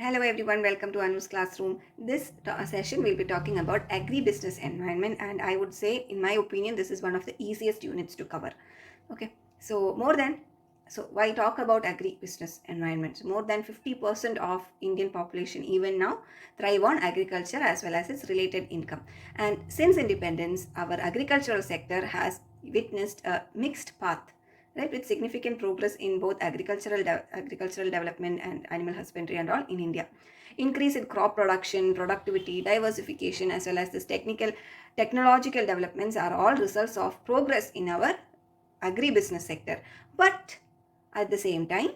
Hello everyone, welcome to Anu's classroom. This session we'll be talking about agri-business environment, and I would say, in my opinion, this is one of the easiest units to cover. Okay, so why talk about agri-business environments? More than 50% of Indian population even now thrive on agriculture as well as its related income. And since independence, our agricultural sector has witnessed a mixed path, right, with significant progress in both agricultural development and animal husbandry and all in India. Increase in crop production, productivity, diversification, as well as this technological developments are all results of progress in our agribusiness sector. But at the same time,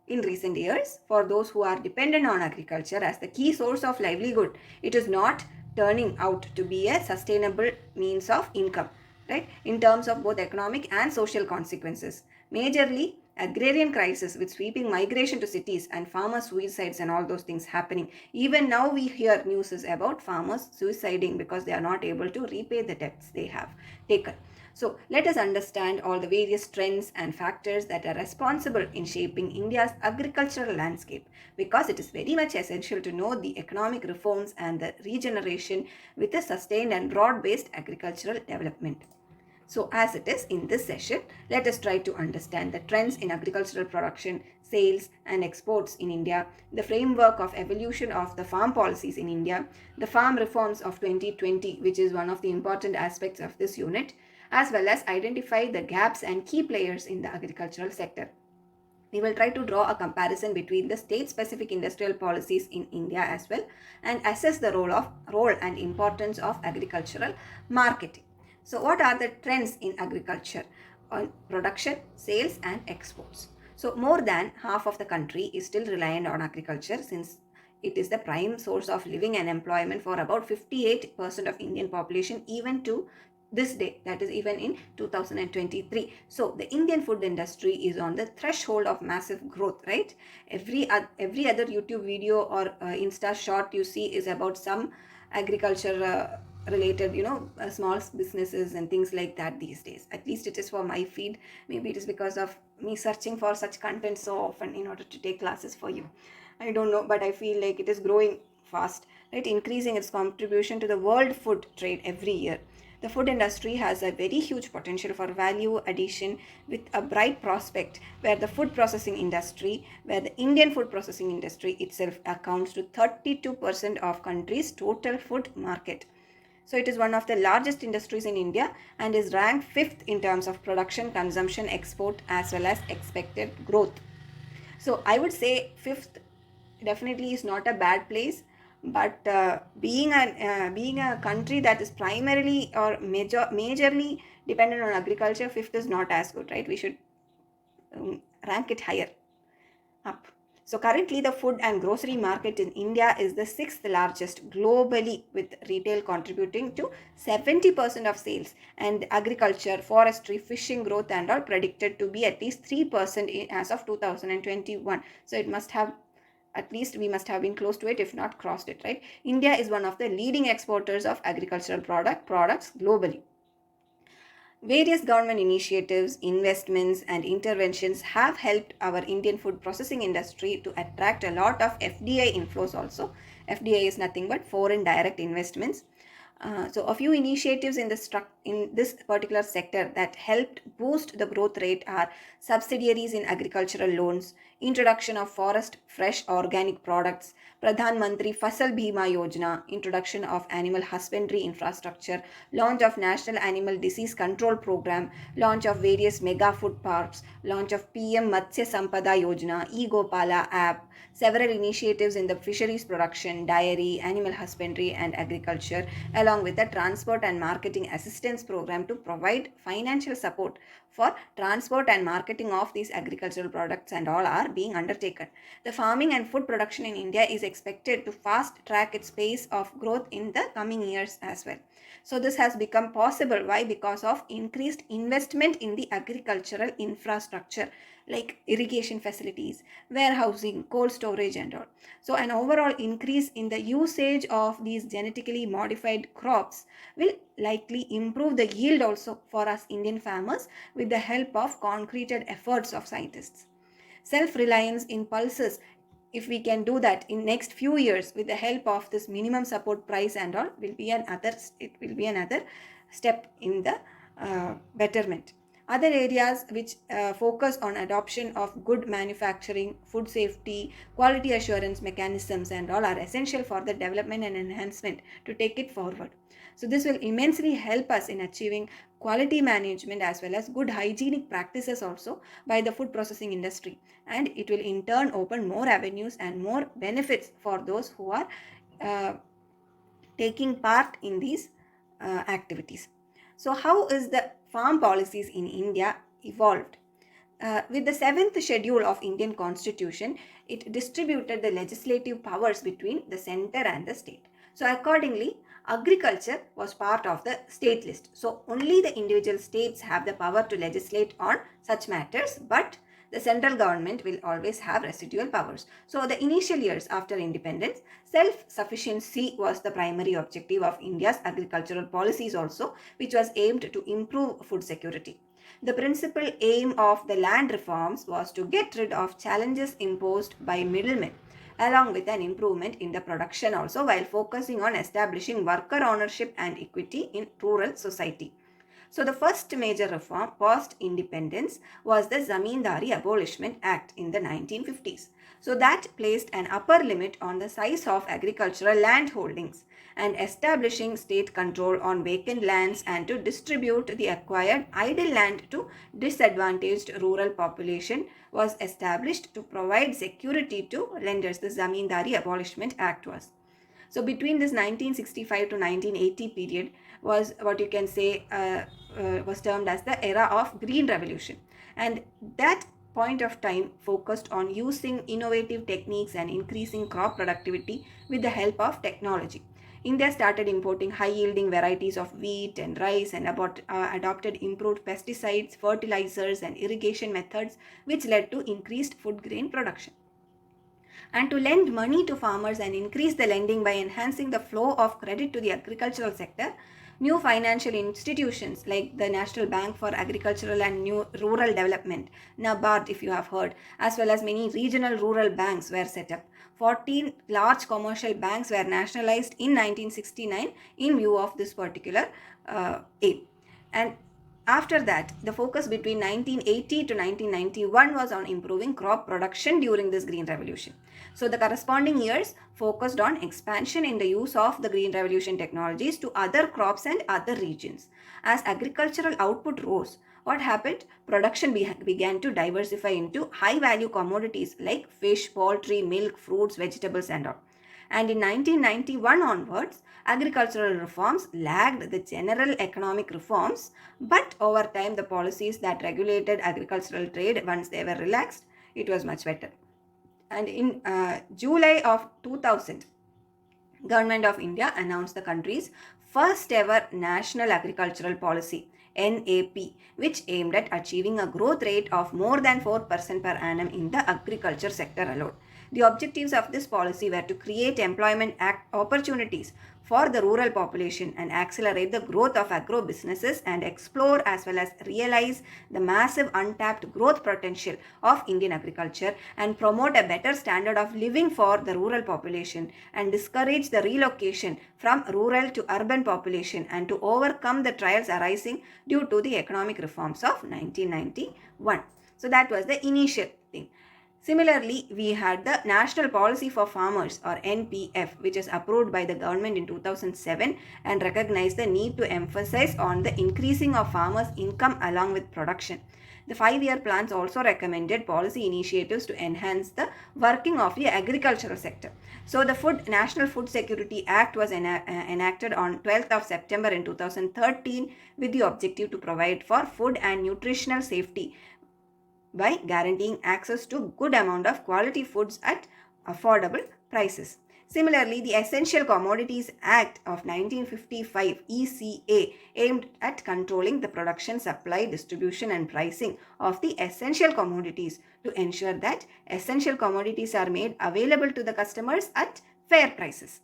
in recent years, for those who are dependent on agriculture as the key source of livelihood, it is not turning out to be a sustainable means of income, right? In terms of both economic and social consequences. Majorly, agrarian crisis with sweeping migration to cities and farmer suicides and all those things happening. Even now we hear news about farmers suiciding because they are not able to repay the debts they have taken. So let us understand all the various trends and factors that are responsible in shaping India's agricultural landscape, because it is very much essential to know the economic reforms and the regeneration with a sustained and broad-based agricultural development. So as it is in this session, let us try to understand the trends in agricultural production, sales and exports in India, the framework of evolution of the farm policies in India, the farm reforms of 2020, which is one of the important aspects of this unit, as well as identify the gaps and key players in the agricultural sector. We will try to draw a comparison between the state-specific industrial policies in India as well and assess the role and importance of agricultural marketing. So what are the trends in agriculture on production, sales and exports? So more than half of the country is still reliant on agriculture, since it is the prime source of living and employment for about 58% of Indian population even to this day, that is even in 2023. So the Indian food industry is on the threshold of massive growth, right? Every other YouTube video or Insta short you see is about some agriculture related, small businesses and things like that these days. At least it is for my feed. Maybe it is because of me searching for such content so often in order to take classes for you. I don't know, but I feel like it is growing fast, right? Increasing its contribution to the world food trade every year. The food industry has a very huge potential for value addition with a bright prospect where the Indian food processing industry itself accounts to 32% of country's total food market. So it is one of the largest industries in India and is ranked 5th in terms of production, consumption, export as well as expected growth. So I would say 5th definitely is not a bad place, but being a country that is primarily or majorly dependent on agriculture, 5th is not as good, right? We should rank it higher up. So currently the food and grocery market in India is the 6th largest globally, with retail contributing to 70% of sales, and agriculture, forestry, fishing growth and all predicted to be at least 3% as of 2021. So it must have, at least we must have been close to it, if not crossed it, right? India is one of the leading exporters of agricultural products globally. Various government initiatives, investments, and interventions have helped our Indian food processing industry to attract a lot of FDI inflows also. FDI is nothing but foreign direct investments. So a few initiatives in this particular sector that helped boost the growth rate are subsidiaries in agricultural loans, introduction of forest fresh organic products, Pradhan Mantri Fasal Bhima Yojana, introduction of animal husbandry infrastructure, launch of National Animal Disease Control Program, launch of various mega food parks, launch of PM Matsya Sampada Yojana, E-Gopala app, several initiatives in the fisheries production, dairy, animal husbandry and agriculture, along with the transport and marketing assistance program to provide financial support for transport and marketing of these agricultural products and all are being undertaken. The farming and food production in India is expected to fast track its pace of growth in the coming years as well. So this has become possible. Why? Because of increased investment in the agricultural infrastructure like irrigation facilities, warehousing, cold storage and all. So an overall increase in the usage of these genetically modified crops will likely improve the yield also for us Indian farmers with the help of concreted efforts of scientists. Self-reliance in pulses if we can do that in next few years with the help of this minimum support price and all, it will be another step in the betterment. Other areas which focus on adoption of good manufacturing, food safety, quality assurance mechanisms and all are essential for the development and enhancement to take it forward. So this will immensely help us in achieving quality management as well as good hygienic practices also by the food processing industry, and it will in turn open more avenues and more benefits for those who are uh, taking part in these activities. So how is the farm policies in India evolved? With the seventh schedule of Indian Constitution, it distributed the legislative powers between the center and the state. So accordingly, agriculture was part of the state list. So only the individual states have the power to legislate on such matters, but the central government will always have residual powers. So the initial years after independence, self-sufficiency was the primary objective of India's agricultural policies also, which was aimed to improve food security. The principal aim of the land reforms was to get rid of challenges imposed by middlemen, along with an improvement in the production also, while focusing on establishing worker ownership and equity in rural society. So the first major reform post independence was the Zamindari Abolishment Act in the 1950s. So that placed an upper limit on the size of agricultural land holdings and establishing state control on vacant lands and to distribute the acquired idle land to disadvantaged rural population was established to provide security to lenders. The Zamindari Abolishment Act was. So between this 1965 to 1980 period was what you can say was termed as the era of Green Revolution, and that point of time focused on using innovative techniques and increasing crop productivity with the help of technology. India started importing high-yielding varieties of wheat and rice and adopted improved pesticides, fertilizers and irrigation methods, which led to increased food grain production. And to lend money to farmers and increase the lending by enhancing the flow of credit to the agricultural sector, new financial institutions like the National Bank for Agricultural and New Rural Development, NABARD if you have heard, as well as many regional rural banks were set up. 14 large commercial banks were nationalized in 1969 in view of this particular aim. And after that, the focus between 1980 to 1991 was on improving crop production during this Green Revolution. So the corresponding years focused on expansion in the use of the Green Revolution technologies to other crops and other regions. As agricultural output rose, what happened? Production began to diversify into high-value commodities like fish, poultry, milk, fruits, vegetables and all. And in 1991 onwards, agricultural reforms lagged the general economic reforms, but over time the policies that regulated agricultural trade, once they were relaxed, it was much better. And in July of 2000, Government of India announced the country's first ever National Agricultural Policy NAP, which aimed at achieving a growth rate of more than 4% per annum in the agriculture sector alone. The objectives of this policy were to create employment opportunities for the rural population and accelerate the growth of agro businesses and explore as well as realize the massive untapped growth potential of Indian agriculture and promote a better standard of living for the rural population and discourage the relocation from rural to urban population and to overcome the trials arising due to the economic reforms of 1991. So that was the initial thing. Similarly, we had the National Policy for Farmers or NPF, which is approved by the government in 2007 and recognized the need to emphasize on the increasing of farmers' income along with production. The 5-year plans also recommended policy initiatives to enhance the working of the agricultural sector. So the National Food Security Act was enacted on 12th of September in 2013 with the objective to provide for food and nutritional safety by guaranteeing access to good amount of quality foods at affordable prices. Similarly, the Essential Commodities Act of 1955 ECA aimed at controlling the production, supply, distribution and pricing of the essential commodities to ensure that essential commodities are made available to the customers at fair prices.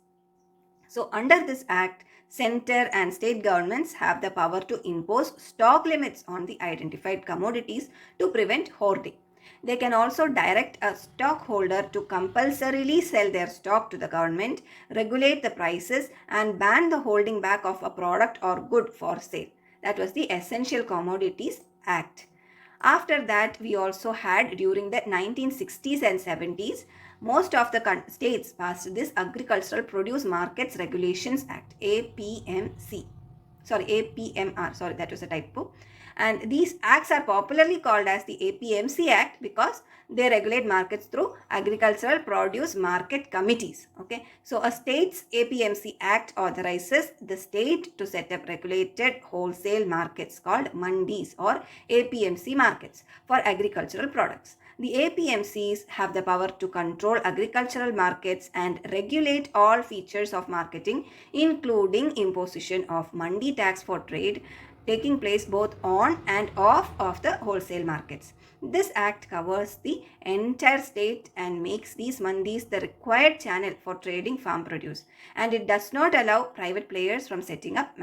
So under this act, center and state governments have the power to impose stock limits on the identified commodities to prevent hoarding. They can also direct a stockholder to compulsorily sell their stock to the government, regulate the prices, and ban the holding back of a product or good for sale. That was the Essential Commodities Act. After that, we also had during the 1960s and 70s, most of the states passed this Agricultural Produce Markets Regulations Act, APMC. Sorry, APMR. Sorry, that was a typo. And these acts are popularly called as the APMC Act because they regulate markets through agricultural produce market committees. Okay, so a state's APMC Act authorizes the state to set up regulated wholesale markets called mandis or APMC markets for agricultural products. The APMCs have the power to control agricultural markets and regulate all features of marketing, including imposition of mandi tax for trade taking place both on and off of the wholesale markets. This act covers the entire state and makes these mandis the required channel for trading farm produce, and it does not allow private players from setting up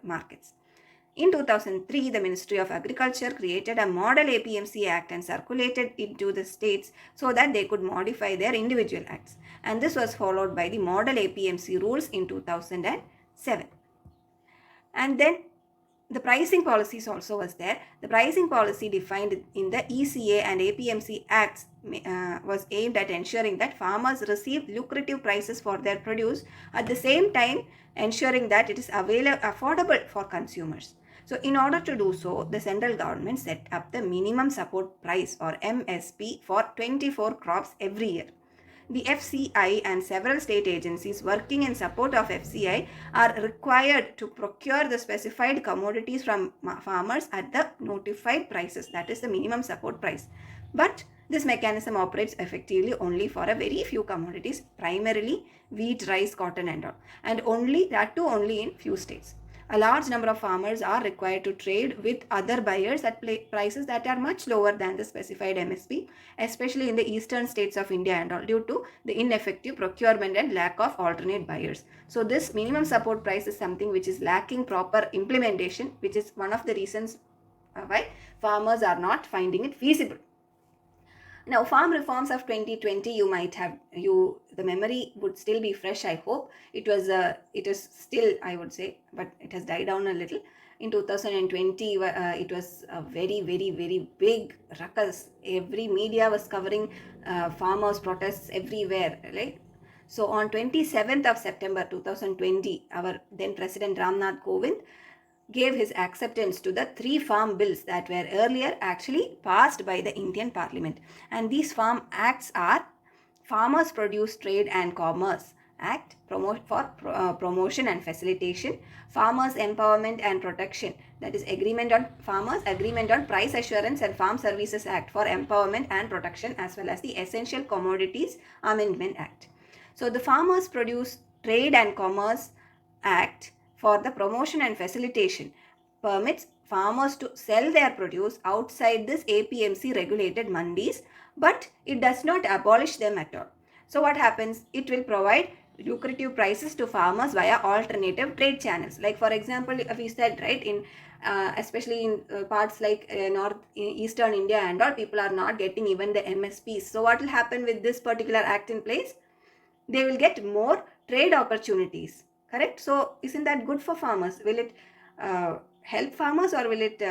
markets. In 2003, the Ministry of Agriculture created a model APMC Act and circulated it to the states so that they could modify their individual acts. And this was followed by the model APMC rules in 2007. And then the pricing policies also was there. The pricing policy defined in the ECA and APMC Acts was aimed at ensuring that farmers receive lucrative prices for their produce, at the same time ensuring that it is affordable for consumers. So in order to do so, the central government set up the minimum support price or MSP for 24 crops every year. The FCI and several state agencies working in support of FCI are required to procure the specified commodities from farmers at the notified prices, that is the minimum support price. But this mechanism operates effectively only for a very few commodities, primarily wheat, rice, cotton and all, and only in few states. A large number of farmers are required to trade with other buyers at prices that are much lower than the specified MSP, especially in the eastern states of India and all, due to the ineffective procurement and lack of alternate buyers. So this minimum support price is something which is lacking proper implementation, which is one of the reasons why farmers are not finding it feasible. Now, farm reforms of 2020, the memory would still be fresh, I hope. It is still, I would say, but it has died down a little. In 2020, it was a very, very, very big ruckus. Every media was covering farmers' protests everywhere, right? So on 27th of September 2020, our then President Ramnath Kovind gave his acceptance to the 3 farm bills that were earlier actually passed by the Indian Parliament. And these farm acts are Farmers Produce Trade and Commerce Act for promotion and facilitation, Farmers Empowerment and Protection, that is Agreement on Price Assurance and Farm Services Act for empowerment and protection, as well as the Essential Commodities Amendment Act. So the Farmers Produce Trade and Commerce Act for the promotion and facilitation permits farmers to sell their produce outside this APMC regulated mandis, but it does not abolish them at all. So what happens? It will provide lucrative prices to farmers via alternative trade channels. Like for example, we said, right, in especially in parts like eastern India and all, people are not getting even the MSPs. So what will happen with this particular act in place? They will get more trade opportunities. Correct? So isn't that good for farmers? Will it help farmers, or will it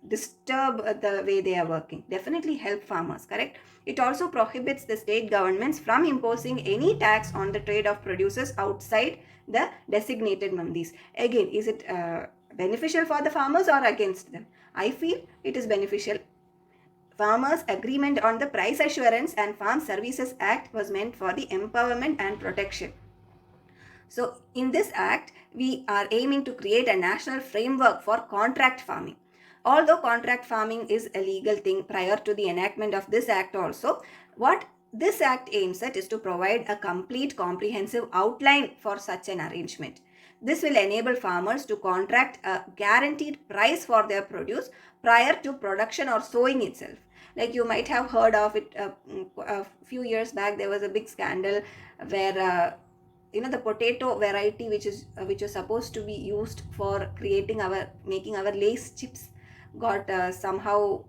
disturb the way they are working? Definitely help farmers, correct? It also prohibits the state governments from imposing any tax on the trade of produces outside the designated mandis. Again, is it beneficial for the farmers or against them? I feel it is beneficial. Farmers' Agreement on the Price Assurance and Farm Services Act was meant for the empowerment and protection. So in this act, we are aiming to create a national framework for contract farming. Although contract farming is a legal thing prior to the enactment of this act also, what this act aims at is to provide a complete comprehensive outline for such an arrangement. This will enable farmers to contract a guaranteed price for their produce prior to production or sowing itself. Like you might have heard of it a few years back, there was a big scandal where the potato variety which was supposed to be used for making our Lay's chips got somehow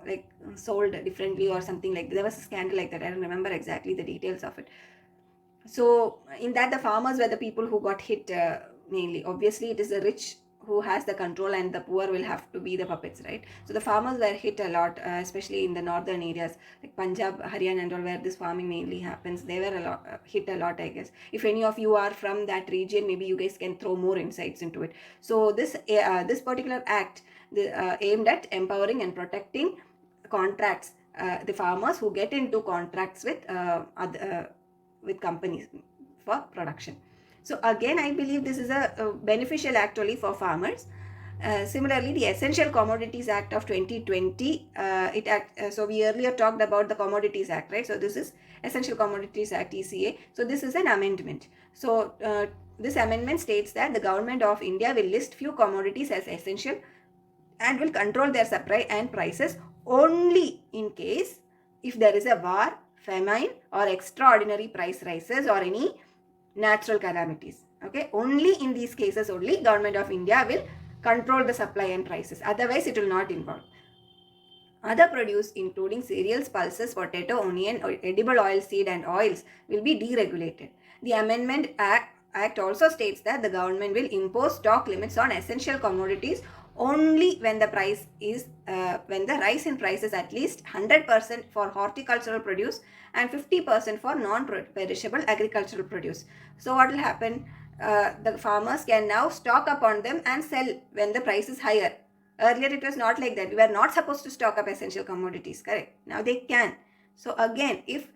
like sold differently or something like that. There was a scandal like that. I don't remember exactly the details of it. So in that, the farmers were the people who got hit mainly. Obviously, it is the rich who has the control, and the poor will have to be the puppets, right? So the farmers were hit a lot, especially in the northern areas like Punjab, Haryana, and all, where this farming mainly happens. They were a lot hit a lot, I guess. If any of you are from that region, maybe you guys can throw more insights into it. So this particular act, aimed at empowering and protecting contracts, the farmers who get into contracts with companies for production. So again, I believe this is a beneficial act only for farmers. Similarly, the Essential Commodities Act of 2020, so we earlier talked about the Commodities Act, right? So this is Essential Commodities Act, ECA. So this is an amendment. So this amendment states that the government of India will list few commodities as essential and will control their supply and prices only in case if there is a war, famine, or extraordinary price rises or any natural calamities. Okay, only in these cases only government of India will control the supply and prices. Otherwise, it will not involve. Other produce including cereals, pulses, potato, onion, or edible oil seed and oils will be deregulated. The Amendment Act also states that the government will impose stock limits on essential commodities only when the rise in price is at least 100% for horticultural produce and 50% for non-perishable agricultural produce. So what will happen? The farmers can now stock up on them and sell when the price is higher. Earlier it was not like that. We were not supposed to stock up essential commodities, correct? Now they can. So again, if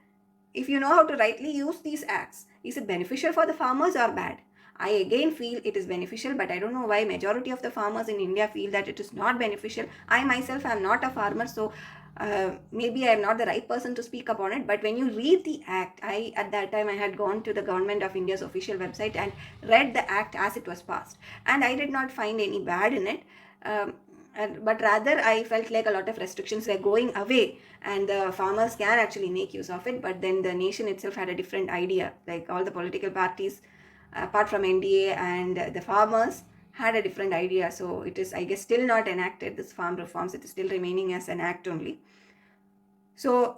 you know how to rightly use these acts, is it beneficial for the farmers or bad? I again feel it is beneficial, but I don't know why majority of the farmers in India feel that it is not beneficial. I myself am not a farmer, so maybe I am not the right person to speak upon it. But when you read the act, at that time I had gone to the Government of India's official website and read the act as it was passed, and I did not find any bad in it. But rather I felt like a lot of restrictions were going away and the farmers can actually make use of it. But then the nation itself had a different idea, like all the political parties apart from NDA and the farmers had a different idea. So it is, I guess, still not enacted, this farm reforms. It is still remaining as an act only. So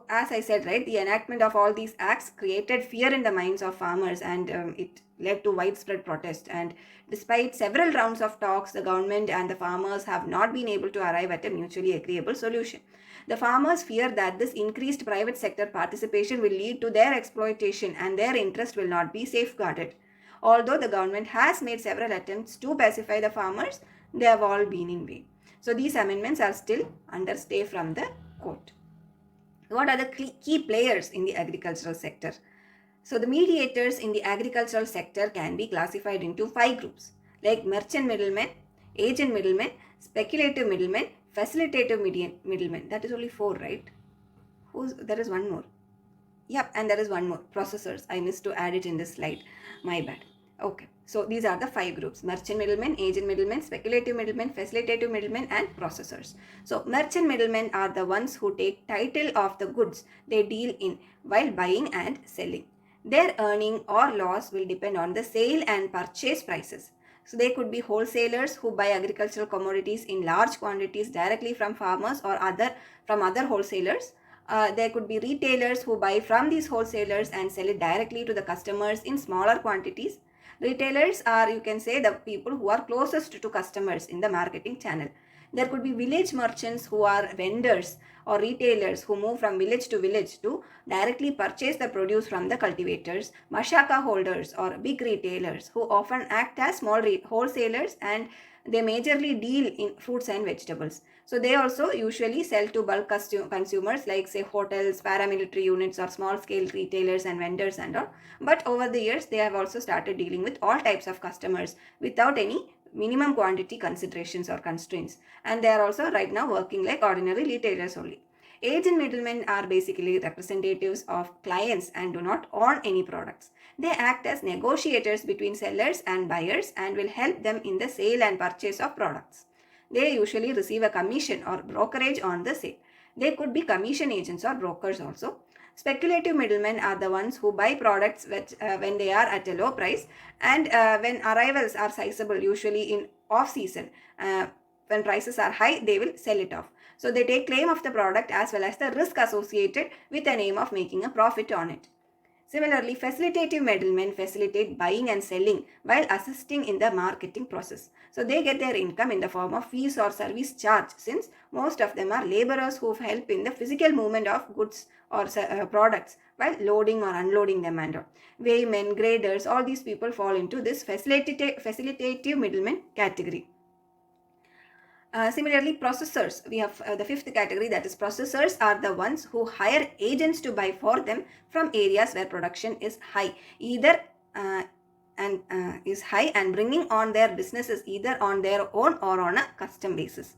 as I said, right, the enactment of all these acts created fear in the minds of farmers, and it led to widespread protest. And despite several rounds of talks, the government and the farmers have not been able to arrive at a mutually agreeable solution. The farmers fear that this increased private sector participation will lead to their exploitation and their interest will not be safeguarded. Although the government has made several attempts to pacify the farmers, they have all been in vain. So these amendments are still under stay from the court. What are the key players in the agricultural sector? So the mediators in the agricultural sector can be classified into 5 groups, like merchant middlemen, agent middlemen, speculative middlemen, facilitative middlemen. That is only 4, right? There is one more. Yep, and there is one more, processors. I missed to add it in this slide. My bad. Okay, so these are the 5 groups: merchant middlemen, agent middlemen, speculative middlemen, facilitative middlemen, and processors. So merchant middlemen are the ones who take title of the goods they deal in while buying and selling. Their earning or loss will depend on the sale and purchase prices. So they could be wholesalers who buy agricultural commodities in large quantities directly from farmers or from other wholesalers. There could be retailers who buy from these wholesalers and sell it directly to the customers in smaller quantities. Retailers are, you can say, the people who are closest to customers in the marketing channel. There could be village merchants who are vendors or retailers who move from village to village to directly purchase the produce from the cultivators. Mashaka holders or big retailers who often act as small wholesalers and they majorly deal in fruits and vegetables. So they also usually sell to bulk consumers like, say, hotels, paramilitary units, or small scale retailers and vendors and all. But over the years, they have also started dealing with all types of customers without any minimum quantity considerations or constraints. And they are also right now working like ordinary retailers only. Agent middlemen are basically representatives of clients and do not own any products. They act as negotiators between sellers and buyers and will help them in the sale and purchase of products. They usually receive a commission or brokerage on the sale. They could be commission agents or brokers also. Speculative middlemen are the ones who buy products when they are at a low price and when arrivals are sizable, usually in off season. When prices are high, they will sell it off. So they take claim of the product as well as the risk associated with the aim of making a profit on it. Similarly, facilitative middlemen facilitate buying and selling while assisting in the marketing process. So they get their income in the form of fees or service charge, since most of them are laborers who help in the physical movement of goods or products while loading or unloading them and all. Weighmen, graders, all these people fall into this facilitative middleman category. Similarly, processors, we have the fifth category, that is processors are the ones who hire agents to buy for them from areas where production is high, either is high and bringing on their businesses either on their own or on a custom basis.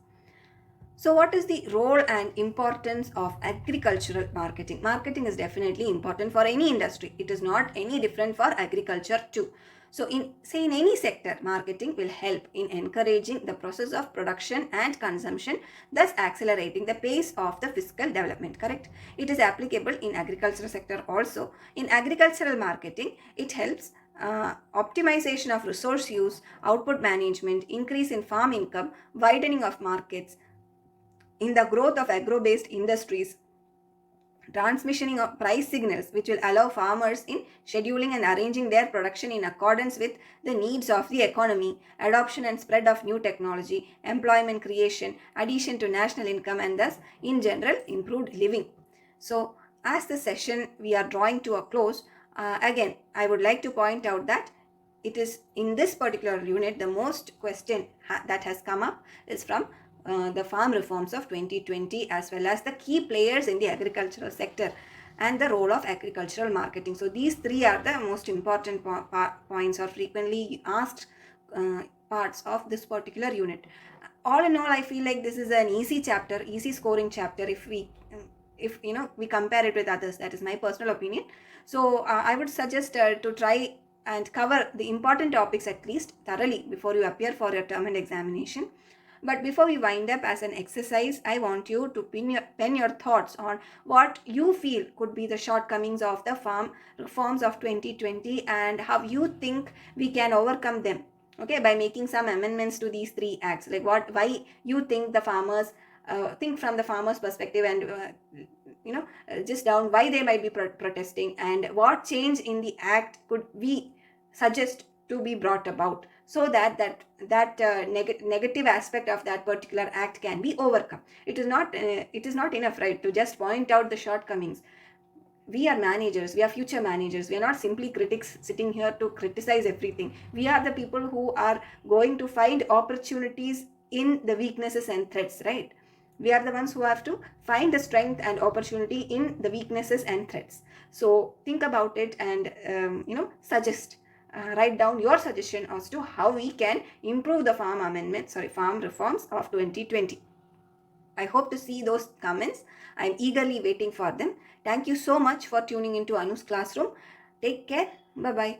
So what is the role and importance of agricultural marketing? Marketing is definitely important for any industry. It is not any different for agriculture too. So in any sector, marketing will help in encouraging the process of production and consumption, thus accelerating the pace of the fiscal development, correct? It is applicable in agricultural sector also. In agricultural marketing, it helps optimization of resource use, output management, increase in farm income, widening of markets, in the growth of agro-based industries, transmissioning of price signals which will allow farmers in scheduling and arranging their production in accordance with the needs of the economy, adoption and spread of new technology, employment creation, addition to national income, and thus in general improved living. So as the session we are drawing to a close, again I would like to point out that it is in this particular unit the most question that has come up is from the farm reforms of 2020, as well as the key players in the agricultural sector and the role of agricultural marketing. So these three are the most important points or frequently asked parts of this particular unit. All in all, I feel like this is an easy chapter, easy scoring chapter if we we compare it with others. That is my personal opinion. So I would suggest to try and cover the important topics at least thoroughly before you appear for your term and examination. But before we wind up, as an exercise, I want you to pen your thoughts on what you feel could be the shortcomings of the farm reforms of 2020 and how you think we can overcome them. Okay, by making some amendments to these three acts, like why you think the farmers think from the farmers' perspective, and just down why they might be protesting, and what change in the act could we suggest to be brought about, so that negative aspect of that particular act can be overcome. It is not enough, right, to just point out the shortcomings. We are managers, we are future managers. We are not simply critics sitting here to criticize everything. We are the people who are going to find opportunities in the weaknesses and threats, right? We are the ones who have to find the strength and opportunity in the weaknesses and threats. So think about it and suggest, write down your suggestion as to how we can improve the farm reforms of 2020. I hope to see those comments. I'm eagerly waiting for them. Thank you so much for tuning into Anu's classroom. Take care. Bye-bye.